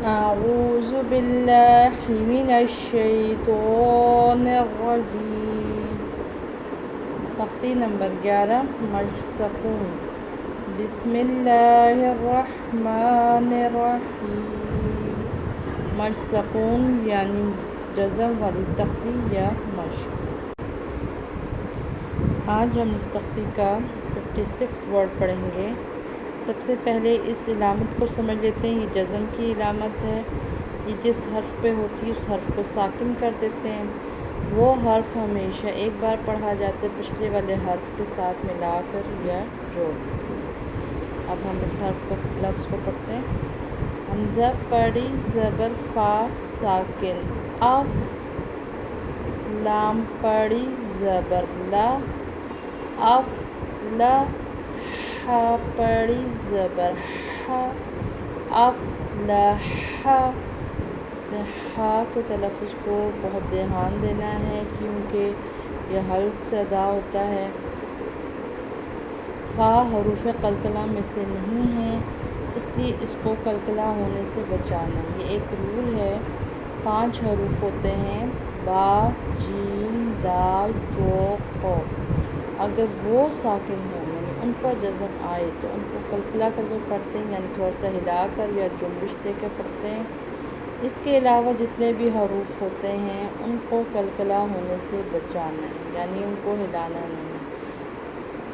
أعوذ بالله من الشیطان الرجیم۔ تختی نمبر 11 مشسقون۔ بسم اللہ الرحمن الرحیم۔ مشسقون یعنی جزم والی تختی یا مشق۔ آج ہم اس تختی کا 56 ورڈ پڑھیں گے۔ سب سے پہلے اس علامت کو سمجھ لیتے ہیں، یہ جزم کی علامت ہے۔ یہ جس حرف پہ ہوتی ہے اس حرف کو ساکن کر دیتے ہیں۔ وہ حرف ہمیشہ ایک بار پڑھا جاتا ہے پچھلے والے حرف کے ساتھ ملا کر یا جوڑ کر۔ اب ہم اس لفظ کو پڑھتے ہیں۔ حمزہ پڑی زبر فا ساکن اف، لام پڑی زبر لا اف لا، ہا پڑی زبر ہا اف لا ہا۔ اس میں ہا کے تلفظ کو بہت دھیان دینا ہے کیونکہ یہ حلق سے ادا ہوتا ہے۔ فا حروف قلقلہ میں سے نہیں ہے، اس لیے اس کو قلقلہ ہونے سے بچانا ہے۔ یہ ایک رول ہے۔ 5 حروف ہوتے ہیں، با جیم دال تو قاف۔ اگر وہ ساکن ہوں یعنی ان پر جزم آئے تو ان کو قلقلہ کر کے پڑھتے ہیں، یعنی تھوڑا سا ہلا کر یا جنبش دے کر پڑھتے ہیں۔ اس کے علاوہ جتنے بھی حروف ہوتے ہیں ان کو قلقلہ ہونے سے بچانا ہے، یعنی ان کو ہلانا نہیں۔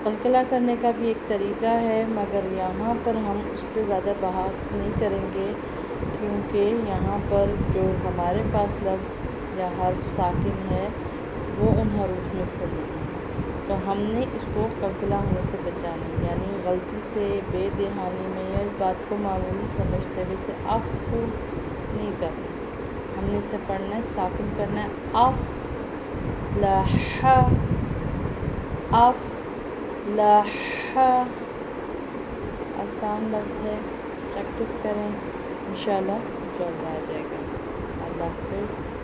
قلقلہ کرنے کا بھی ایک طریقہ ہے مگر یہاں پر ہم اس پہ زیادہ بحث نہیں کریں گے کیونکہ یہاں پر جو ہمارے پاس لفظ یا حرف ساکن ہے وہ ان حروف میں سے نہیں ہے، تو ہم نے اس کو قلقلہ ہونے سے بچانا ہے، یعنی غلطی سے بے دہانی میں یا اس بات کو معمولی سمجھتے ہوئے اسے اف نہیں کرنا۔ ہم نے اسے پڑھنا ہے، ساکن کرنا ہے، اف لح اف لح۔ آسان لفظ ہے، پریکٹس کریں، انشاءاللہ جلد آ جائے گا۔ اللہ حافظ۔